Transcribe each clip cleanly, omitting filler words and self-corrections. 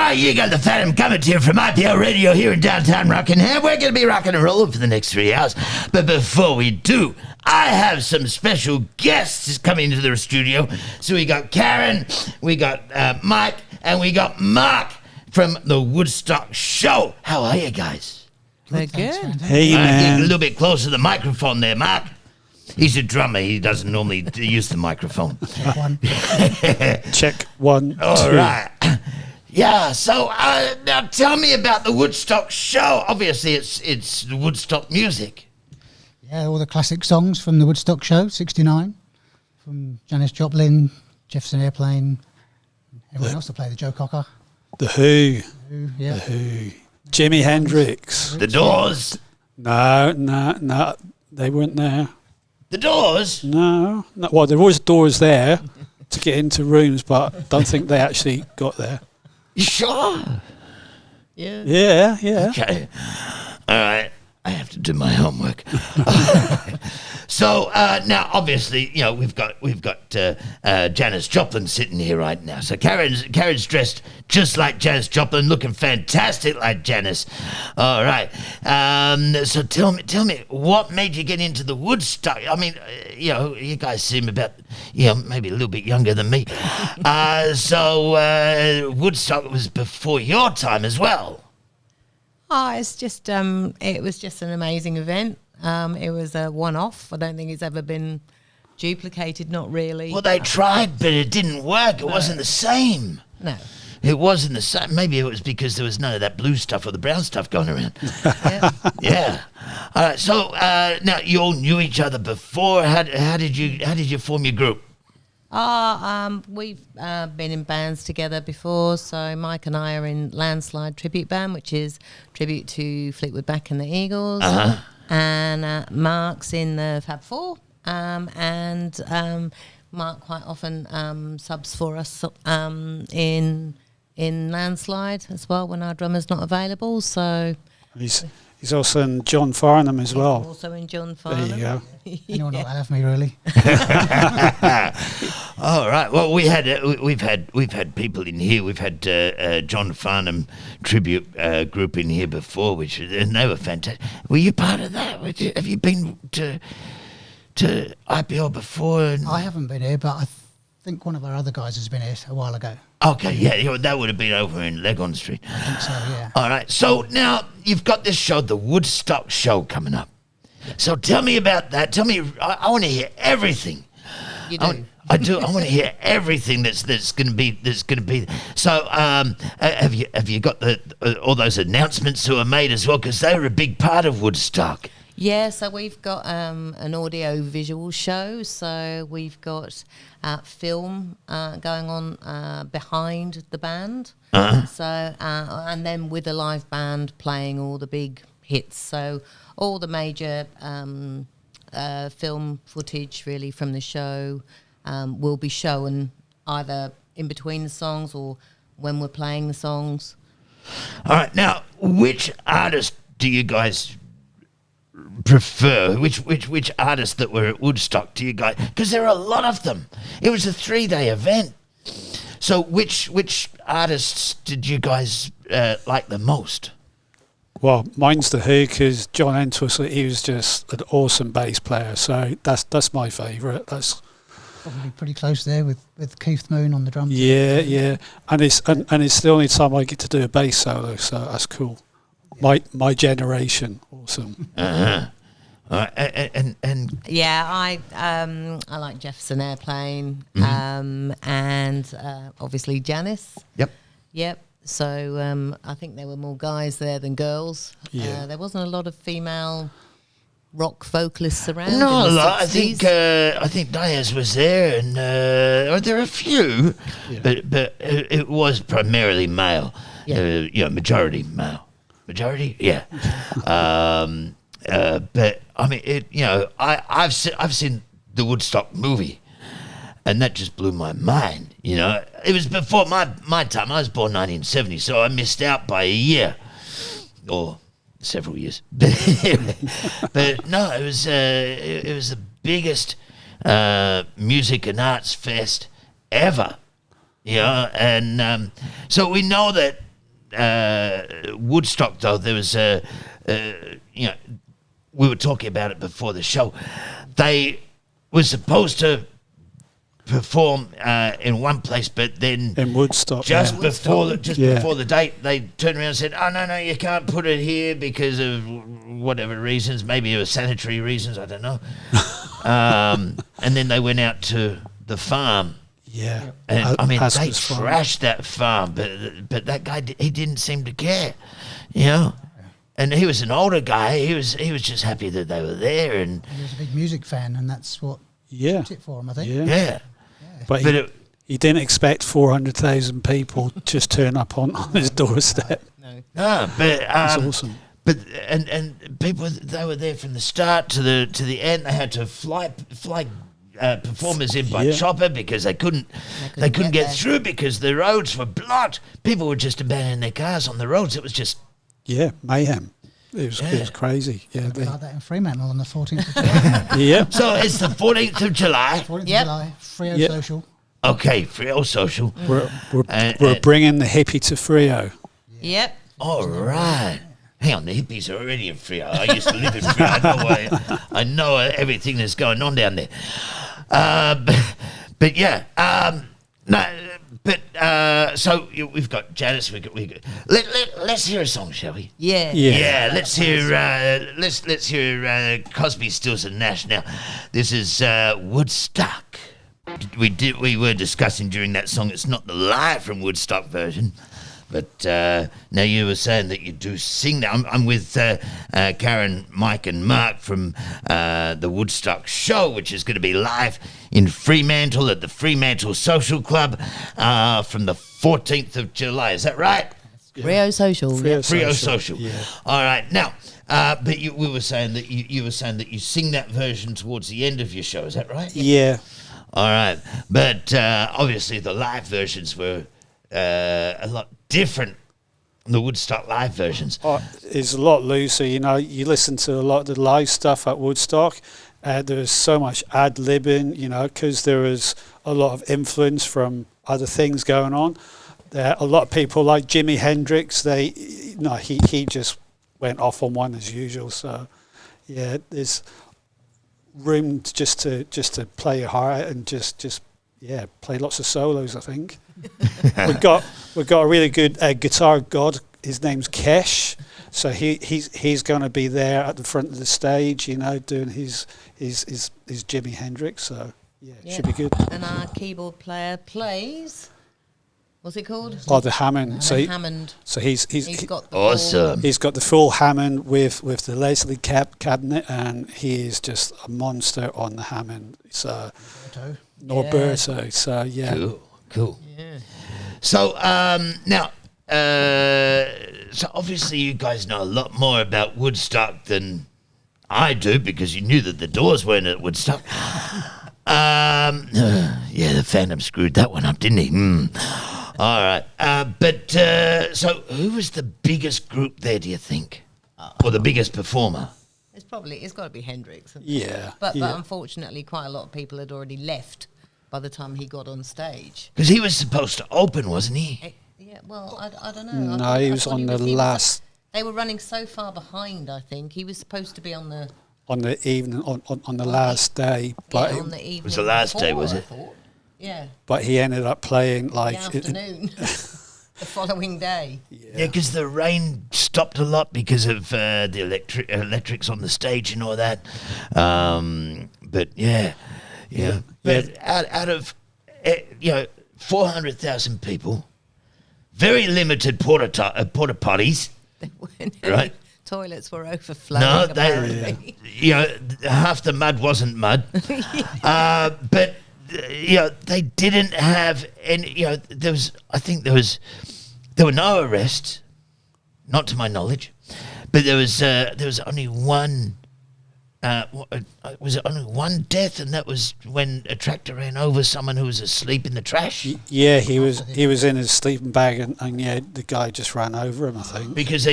right, you got the Phantom coming to you from IPL Radio here in downtown Rockingham. We're going to be rocking and rolling for the next 3 hours. But before we do, I have some special guests coming into the studio. So we got Karen, we got Mike, and we got Mark from the Woodstock Show. How are you guys? They're good. Hey, man. Get a little bit closer to the microphone there, Mark. He's a drummer. He doesn't normally use the microphone. Check one. Check 1, 2. All right. Yeah, so now tell me about the Woodstock Show. Obviously, it's the Woodstock music. Yeah, all the classic songs from the Woodstock Show, 69, from Janis Joplin, Jefferson Airplane, everyone else to play, the Joe Cocker. The Who. Yeah. The Who. Jimi Hendrix. The Doors. No, they weren't there. The Doors? No. Well, there was doors there to get into rooms, but I don't think they actually got there. You sure? Yeah. Okay. All right. I have to do my homework. So now, obviously, you know we've got Janis Joplin sitting here right now. So Karen's dressed just like Janis Joplin, looking fantastic like Janis. All right. So tell me, what made you get into the Woodstock? I mean, you guys seem about, maybe a little bit younger than me. So Woodstock was before your time as well. Oh, it's just it was just an amazing event. It was a one-off. I don't think it's ever been duplicated, not really. Well, they tried, but it didn't work. It wasn't the same. No. It wasn't the same. Maybe it was because there was none of that blue stuff or the brown stuff going around. Yeah. All right. So now you all knew each other before. How did you form your group? We've been in bands together before. So Mike and I are in Landslide Tribute Band, which is tribute to Fleetwood Mac and the Eagles. Uh-huh. And Mark's in the Fab Four. And Mark quite often subs for us in Landslide as well when our drummer's not available. So He's also in John Farnham as well. Also in John Farnham. There you go. Anyone not have me, really? All right. Well, we've had people in here. We've had John Farnham tribute group in here before, and they were fantastic. Were you part of that? Have you been to IPL before? I haven't been here, but I think one of our other guys has been here a while ago. Okay, yeah, that would have been over in Legon Street. I think so, yeah. All right. So now you've got this show, the Woodstock Show, coming up. So tell me about that. Tell me. I want to hear everything. You do. I do. I want to hear everything that's going to be. So, have you got all those announcements that were made as well? Because they were a big part of Woodstock. Yeah, so we've got an audio-visual show. So we've got film going on behind the band. Uh-huh. So and then with a live band playing all the big hits. So all the major film footage really from the show will be shown either in between the songs or when we're playing the songs. All right. Now, which artist do you guys prefer? Which artists that were at Woodstock do you guys? Because there are a lot of them. It was a 3-day event. So which artists did you guys like the most? Well, mine's the Who, because John Entwistle, he was just an awesome bass player. So that's my favourite. That's probably pretty close there with Keith Moon on the drums. Yeah. And it's the only time I get to do a bass solo, so that's cool. My generation, awesome. Uh-huh. And yeah, I like Jefferson Airplane, and obviously Janis. Yep. So I think there were more guys there than girls. Yeah. There wasn't a lot of female rock vocalists around. no, in the I 60s. think Diaz was there, and there are a few, but it was primarily male. Yeah. Majority male. Majority, yeah. But I mean, I've seen the Woodstock movie, and that just blew my mind. It was before my time. I was born 1970, so I missed out by a year or several years. But no, it was the biggest music and arts fest ever. And so we know that Woodstock, though, there was you know, we were talking about it before the show. They were supposed to perform in one place, but then In Woodstock. just yeah. before Yeah. before the date, they turned around and said, "Oh no, you can't put it here because of whatever reasons. Maybe it was sanitary reasons. I don't know." And then they went out to the farm. Yeah. And I mean, they Asker's farm. trashed that farm, but that guy, he didn't seem to care, you know. And he was an older guy. He was just happy that they were there, and He was a big music fan, and that's what Yeah. did it for him, I think. Yeah. yeah. But But he didn't expect 400,000 people just turn up on his doorstep. No. no, but That's awesome. But and people, they were there from the start to the end. They had to fly performers in by Yeah. chopper because they couldn't get get there. through because the roads were blocked. People were just abandoning their cars on the roads. It was just Yeah, mayhem. It was Yeah. crazy. Yeah. It'll be like that in Fremantle on the 14th of July. Yeah. so. It's the 14th of July. 14th Yep. of July, Frio Yep. Social. Okay, Frio Social. We're And- bringing the hippie to Frio. Yep. All right. Hang on, the hippies are already in Frio. I used to live in Frio. I know everything that's going on down there. But yeah, no. But so we've got Janice. Let's hear a song, shall we? Yeah. Yeah. Yeah, let's hear Crosby, Stills and Nash. Now, this is Woodstock. We were discussing during that song. It's not the live from Woodstock version, but now you were saying that you do sing that. I'm with Karen, Mike, and Mark from the Woodstock Show, which is going to be live in Fremantle at the Fremantle Social Club from the 14th of July. Is that right? Rio Social. Frio Frio Social, Social. yeah. All right. Now, but we were saying that you were saying that you sing that version towards the end of your show. Is that right? Yeah. All right. But obviously the live versions were a lot different from the Woodstock live versions. It's a lot looser. You know, you listen to a lot of the live stuff at Woodstock. There's so much ad-libbing, you know, because there was a lot of influence from other things going on. A lot of people like Jimi Hendrix, he just went off on one as usual. So, yeah, there's room just to play your heart out and just play lots of solos, I think. we've got a really good guitar god. His name's Kesh, so he's going to be there at the front of the stage, you know, doing his Jimi Hendrix. So it should be good. And our keyboard player plays. What's it called? Oh, the Hammond. Hammond. So he's got the Awesome. he's got the full Hammond with the Leslie cabinet, and he is just a monster on the Hammond. So Norberto. So yeah. Cool. Yeah. So now, so obviously you guys know a lot more about Woodstock than I do because you knew that the Doors weren't at Woodstock. Yeah, the Phantom screwed that one up, didn't he? All right. But so who was the biggest group there, do you think? Or the biggest performer? It's got to be Hendrix. Yeah. But yeah. unfortunately, quite a lot of people had already left by the time he got on stage. Because he was supposed to open, wasn't he? Yeah, well, I don't know. No, he was on the last. They were running so far behind, I think. He was supposed to be on the... On the evening, on the last day, but on the evening. was the last day, before, was I it? thought. Yeah, but he ended up playing the like afternoon. The following day. Yeah, because the rain stopped a lot because of the electrics on the stage and all that. But yeah. But out of 400,000 people, very limited porta potties. Right. Toilets were overflowing. No, Apparently. half the mud wasn't mud. But they didn't have any. There were no arrests, not to my knowledge, but there was only one. Was it only one death, and that was when a tractor ran over someone who was asleep in the trash? Yeah, he was in his sleeping bag, and yeah, the guy just ran over him, I think. Because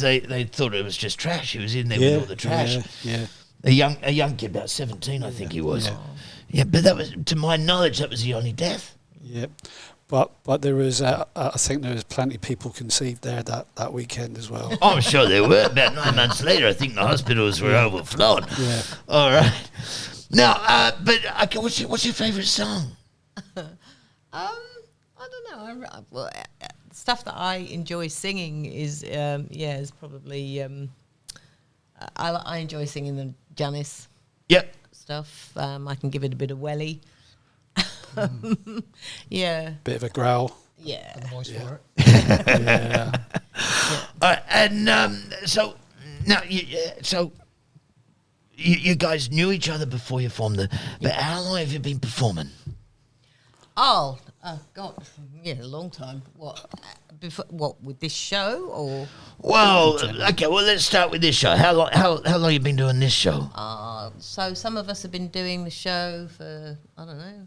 they thought it was just trash. He was in there with all the trash. Yeah. A young kid, about 17, I think he was. Yeah, but that was, to my knowledge, that was the only death. Yeah. But there was, I think there was plenty of people conceived there that weekend as well. I'm sure there were. About 9 months later, I think the hospitals were overflowing. Yeah. All right. Now, but okay, what's your favourite song? I don't know. Well, stuff that I enjoy singing is is probably I enjoy singing the Janice Yep. stuff. I can give it a bit of welly. Yeah. Bit of a growl. Yeah. The voice for it. Yeah. All right, and so now, you guys knew each other before you formed but how long have you been performing? Oh, God, yeah, a long time. What? Before, what, with this show or? Well, okay. Well, let's start with this show. How long? How long have you been doing this show? So some of us have been doing the show for, I don't know.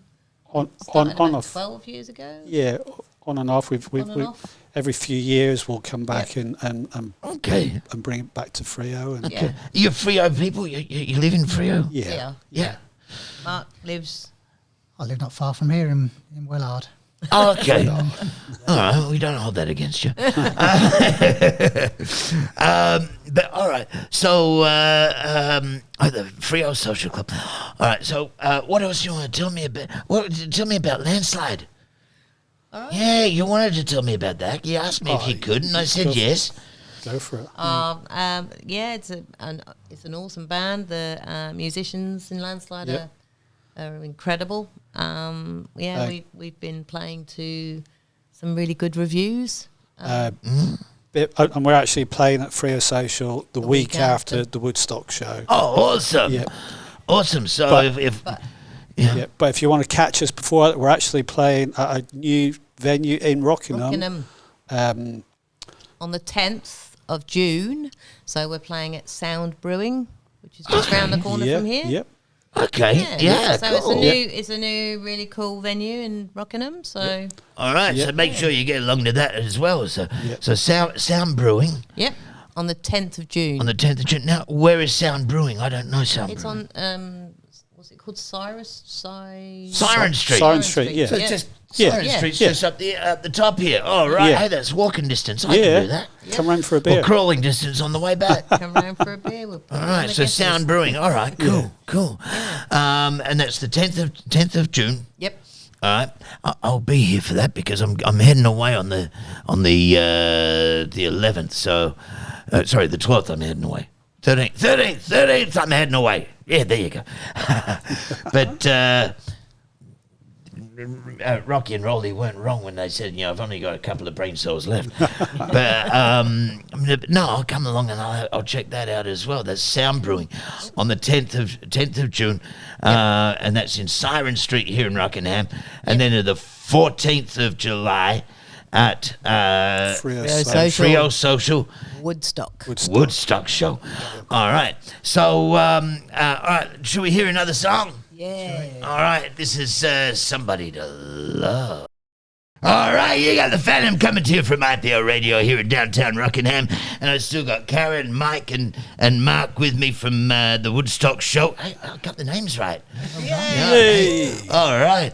On started about off. 12 years ago. Yeah, on and off. We've On and off. every few years we'll come back and Okay. and bring it back to Freo. And Yeah. You're Freo people. You live in Freo. yeah. Yeah. Mark lives. I live not far from here in Willard. Oh, okay. All right. We don't hold that against you. But all right. So the Freo Social Club. All right. So what else you want to tell me about? Tell me about Landslide. All right. Yeah, you wanted to tell me about that. You asked me if you could, and I said yes. Go for it. Yeah, it's an awesome band. The musicians in Landslide Yep. are incredible. We've been playing to some really good reviews. And we're actually playing at Freo Social the week after the Woodstock Show. Oh, awesome! Yeah. Awesome. So But- But if you want to catch us before that, we're actually playing at a new venue in Rockingham. On the 10th of June. So we're playing at Sound Brewing, which is just round the corner from here. Yep. okay, yeah, So cool. it's a new really cool venue in Rockingham. So All right, so Yep. make sure you get along to that as well. So, Yep. so Sound Brewing yep, on the 10th of June. on the 10th of June. Now, where is Sound Brewing? I don't know Sound It's Brewing. on what's it called? Siren Street. Siren Street, yeah. So it's just Yeah. Siren Yeah. Street's Yeah. just up the top here. Oh, right. Yeah. Hey, that's walking distance. I can do that. Come round for a Or beer. crawling distance on the way back. Come round for a beer. We'll All right, so Sound Brewing. All right, cool. And that's the 10th of June. Yep. All right, I'll be here for that because I'm heading away on the 11th. So, sorry, the 12th. I'm heading away. 13th. I'm heading away. Yeah, there you go. But Rocky and Rolly weren't wrong when they said, I've only got a couple of brain cells left. But no, I'll come along and I'll check that out as well. That's Sound Brewing on the 10th of June, and that's in Siren Street here in Rockingham. And then the 14th of July at Freo Social. Woodstock Show. All right. So, all right. Should we hear another song? Yeah. All right. This is Somebody to Love. All right. You got the Phantom coming to you from IPL Radio here in downtown Rockingham. And I still got Karen, Mike, and Mark with me from the Woodstock Show. Hey, I got the names right. Yay. All right.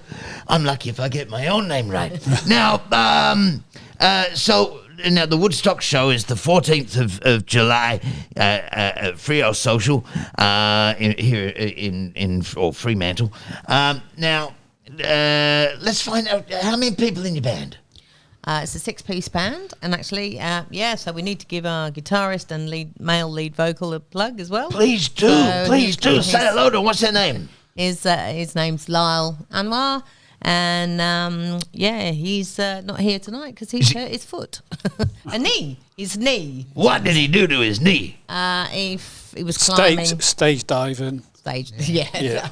I'm lucky if I get my own name right. Now, Now, the Woodstock Show is the 14th of July at Freo Social here in Fremantle. Now, let's find out how many people in your band. It's a 6-piece band, and actually, so we need to give our guitarist and male lead vocal a plug as well. Please do. Say hello to him. What's their name? His name's Lyle Anwar. And he's not here tonight because he's hurt his foot, his knee. What did he do to his knee? He was climbing Stage diving. Yeah.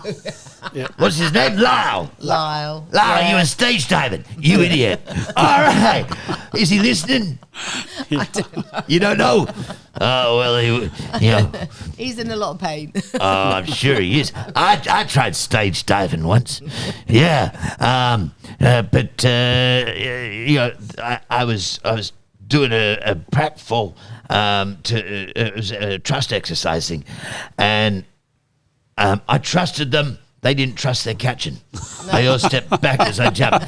What's his name? Lyle. Lyle, you were stage diving. You idiot. All right. Is he listening? I don't know. You don't know? Oh, well, He's in a lot of pain. Oh, I'm sure he is. I tried stage diving once. Yeah. But I was doing a pratfall it was a trust exercise thing, and I trusted them they didn't trust their catching. They all stepped back as I jumped.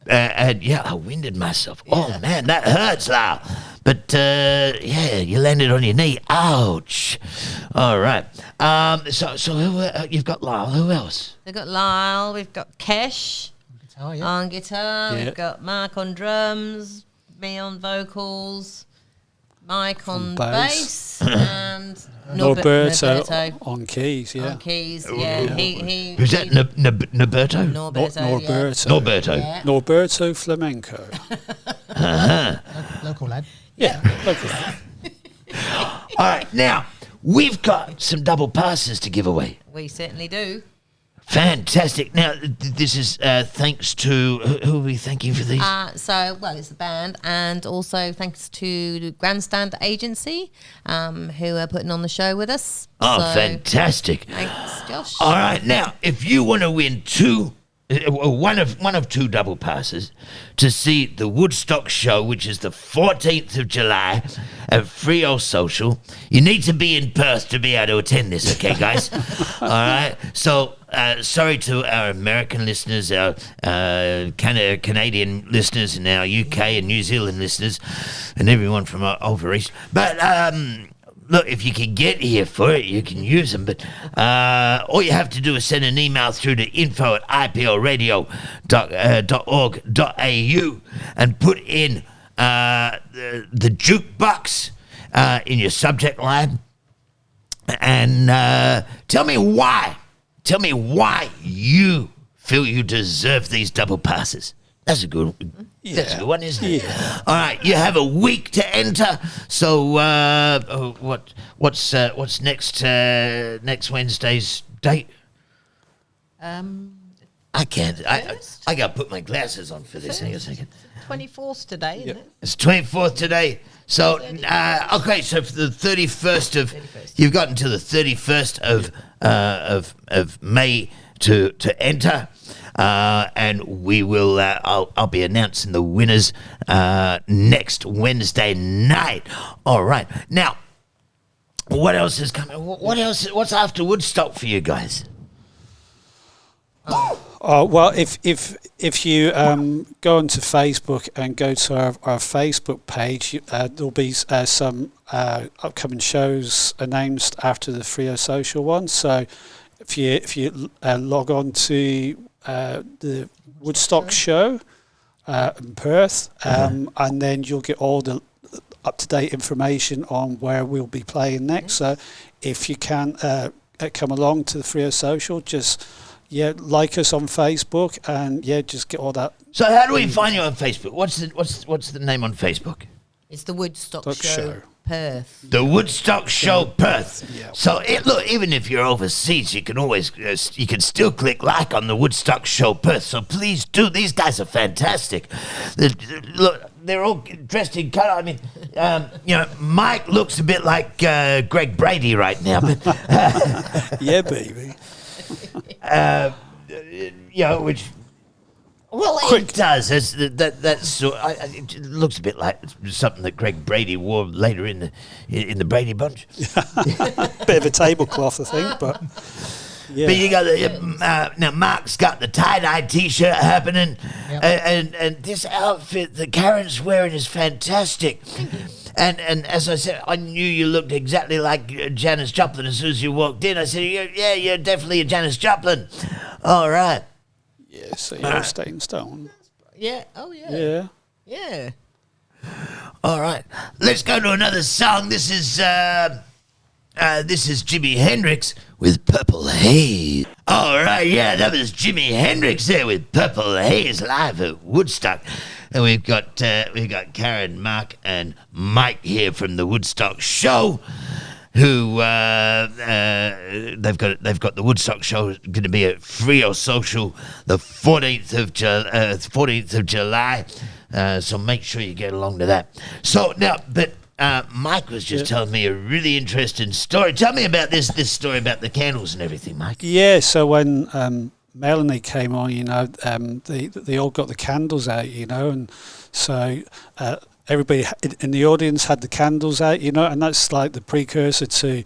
And yeah, I winded myself. Yeah. Oh man, that hurts, Lyle. But yeah, you landed on your knee. Ouch. All right. So who you've got Lyle? Who else? We've got Lyle. We've got Kesh on guitar. Yeah. We've got Mark on drums. Me on vocals. Mike on bass. And Norberto on keys. Yeah. On keys. Yeah. He Who's that? Norberto? Norberto. Yeah. Norberto Flamenco. Local lad. Yeah. Local lad. All right, now we've got some double passes to give away. We certainly do. Fantastic. Now, this is thanks to... Who are we thanking for these? It's the band, and also thanks to Grandstand Agency, who are putting on the show with us. Oh, fantastic. Thanks, Josh. All right, now, if you want to win one of two double passes to see the Woodstock Show, which is the 14th of July at Frio Social, you need to be in Perth to be able to attend this, okay, guys? All right, so sorry to our American listeners, our Canadian listeners, and our UK and New Zealand listeners, and everyone from over east, but look, if you can get here for it, you can use them. But all you have to do is send an email through to info@iplradio.org.au and put in the jukebox in your subject line. And tell me why. Tell me why you feel you deserve these double passes. That's a good one. Yeah. That's a good one, isn't it? Yeah. All right, you have a week to enter. So, what's next Wednesday's date? I can't. I got to put my glasses on for this. Hang a second. 24th today, isn't it? It's 24th today. So, okay. So for the 31st of, you've got until the 31st of May to enter. And we will. I'll be announcing the winners next Wednesday night. All right. Now, what else is coming? What else? What's after Woodstock for you guys? Well, if you go onto Facebook and go to our Facebook page, there'll be some upcoming shows announced after the Frio Social one. So if you log on to the Woodstock Show in Perth, and then you'll get all the up-to-date information on where we'll be playing next. So if you can come along to the Frio Social, just like us on Facebook, and just get all that. So how do we find you on Facebook? What's the name on Facebook? It's the Woodstock Show. Perth. The Woodstock Show Perth. Yeah. So look, even if you're overseas, you can always you can still click like on the Woodstock Show Perth. So please do. These guys are fantastic. Look, they're all dressed in colour. I mean, Mike looks a bit like Greg Brady right now, but yeah, baby. Which. Well, it does. That's it looks a bit like something that Greg Brady wore later in the Brady Bunch. Bit of a tablecloth, I think, but yeah. But you got now. Mark's got the tie-dye T-shirt happening, and this outfit that Karen's wearing is fantastic. And as I said, I knew you looked exactly like Janis Joplin as soon as you walked in. I said, yeah, you're definitely a Janis Joplin. All right. Yeah, so you're staying stone. Yeah. Oh, yeah. Yeah. All right. Let's go to another song. This is Jimi Hendrix with Purple Haze. All right. Yeah, that was Jimi Hendrix there with Purple Haze live at Woodstock. And we've got Karen, Mark, and Mike here from the Woodstock Show. Who they've got the Woodstock Show going to be at Frio Social the 14th of July. So make sure you get along to that. So now, but Mike was just telling me a really interesting story. Tell me about this story about the candles and everything, Mike. Yeah. So when Melanie came on, they all got the candles out, and so. Everybody in the audience had the candles out, and that's like the precursor to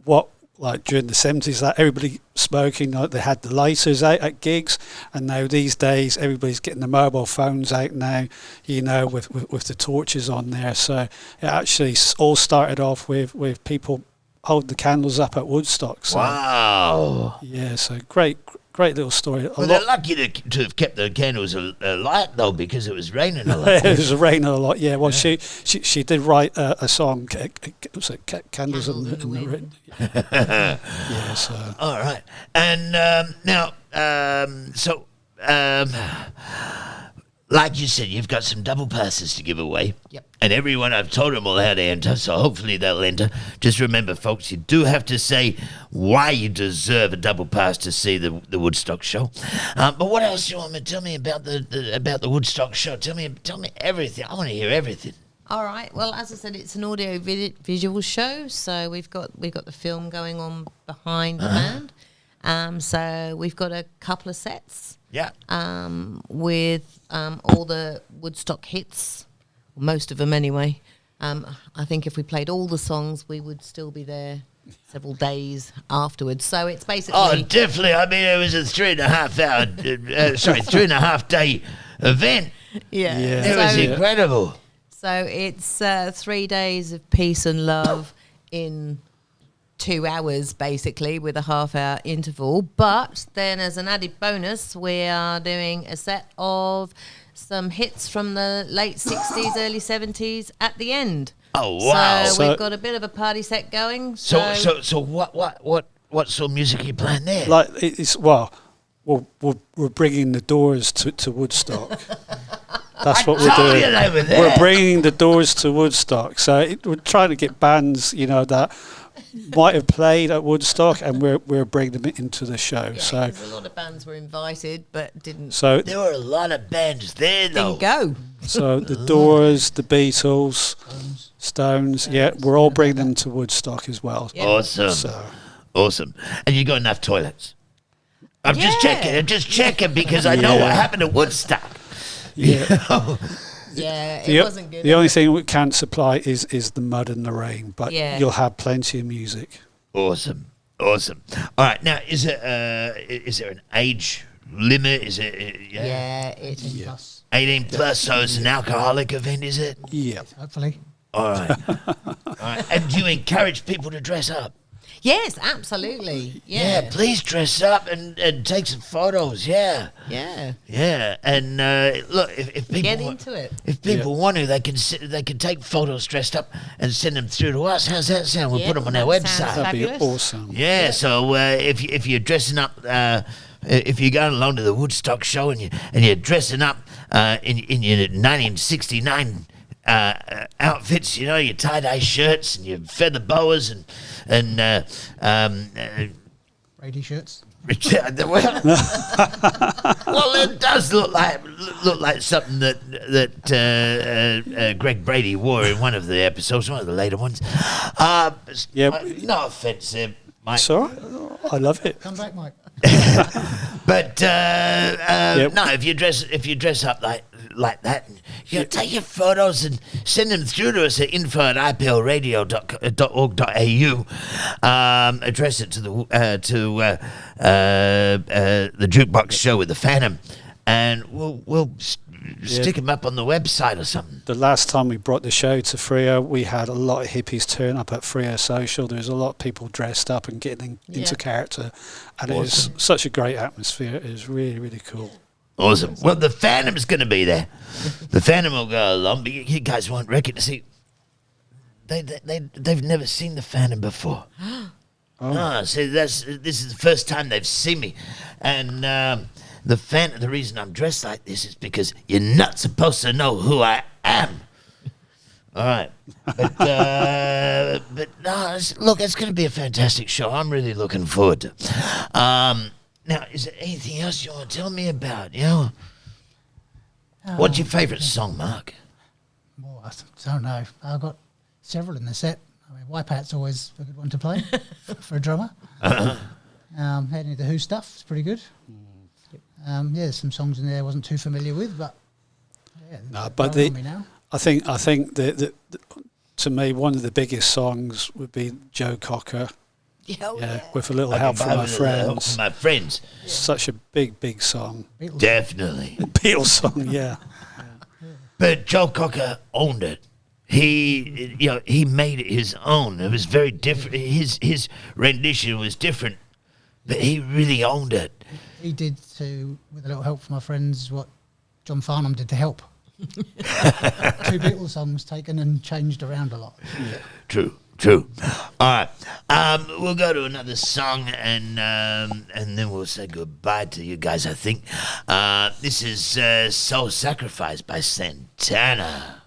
what like during the 70s, that everybody smoking, like they had the lighters out at gigs, and now these days everybody's getting the mobile phones out now, with the torches on there. So it actually all started off with people holding the candles up at Woodstock. So, wow. Yeah, so great little story. Well, they're lucky to have kept the candles alight, though, because it was raining a lot. It was raining a lot, yeah. Well, she did write a song, was it Candles in the Wind? Yeah, so. All right. And now, like you said, you've got some double passes to give away. Yep. And everyone, I've told them all how to enter, so hopefully they'll enter. Just remember, folks, you do have to say why you deserve a double pass to see the Woodstock Show. But what else do you want me to tell me about the Woodstock Show? Tell me everything. I want to hear everything. All right. Well, as I said, it's an audio visual show, so we've got the film going on behind the band. So we've got a couple of sets. Yeah. With all the Woodstock hits, most of them anyway. I think if we played all the songs, we would still be there several days afterwards. So it's basically... Oh, definitely. I mean, it was a 3.5 day event. Yeah. It was incredible. So it's 3 days of peace and love in 2 hours, basically, with a half-hour interval. But then as an added bonus, we are doing a set of some hits from the late 60s, early 70s at the end. Oh, wow. So we've got a bit of a party set going. So what sort of music are you playing there? Like, we're bringing the Doors to Woodstock. That's what we're doing. We're bringing the Doors to Woodstock. So we're trying to get bands, that might have played at Woodstock, and we're bringing them into the show. Yeah, so a lot of bands were invited, but didn't. So there were a lot of bands there, though. Didn't go. So the Doors, the Beatles, Stones, we're all bringing them to Woodstock as well. Yeah. Awesome. And you got enough toilets? I'm just checking because I know what happened at Woodstock. Yeah. Yeah, it wasn't good. The only thing we can't supply is the mud and the rain, but you'll have plenty of music. Awesome. All right, now is there an age limit? Is it? Yeah, 18 plus. 18 plus, so it's an alcoholic event, is it? Yeah. Hopefully. All right. And do you encourage people to dress up? Yes, absolutely. Yeah, please dress up and take some photos. Yeah. And look, if people get into it, if people want to, they can take photos dressed up and send them through to us. How's that sound? We'll put them on our website. That'd be awesome. Yeah. So if you're dressing up, if you're going along to the Woodstock Show and you're dressing up in your 1969 outfits, your tie-dye shirts and your feather boas and Brady shirts. Well, it does look like something that Greg Brady wore in one of the episodes, one of the later ones. No offense, Mike. Sorry, I love it. Come back, Mike. But no, if you dress up like that, take your photos and send them through to us at info@iplradio.org.au. Address it to the Jukebox Show with the Phantom, and we'll stick them up on the website or something. The last time we brought the show to Freo, we had a lot of hippies turn up at Freo Social. There was a lot of people dressed up and getting into character, and it was such a great atmosphere. It was really, really cool. Awesome. Well, the Phantom's going to be there. The Phantom will go along, but you guys won't reckon. See, they've never seen the Phantom before. No, see, this is the first time they've seen me, and the Phantom. The reason I'm dressed like this is because you're not supposed to know who I am. All right, but no, look, it's going to be a fantastic show. I'm really looking forward to. Now, is there anything else you want to tell me about? What's your favourite song, Mark? Well, I don't know. I've got several in the set. I mean, Wipeout's always a good one to play for a drummer. Any of the Who stuff is pretty good. There's some songs in there I wasn't too familiar with, but I think that to me one of the biggest songs would be Joe Cocker, with a little help from my friends. My friends. Such a big song. Beatles. Definitely. Beatles song, yeah. But Joe Cocker owned it. He made it his own. It was very different. His rendition was different, but he really owned it. He did too, with a little help from my friends, what John Farnham did to Help. 2 Beatles songs taken and changed around a lot. Yeah. True. All right, we'll go to another song and then we'll say goodbye to you guys. I think this is "Soul Sacrifice" by Santana.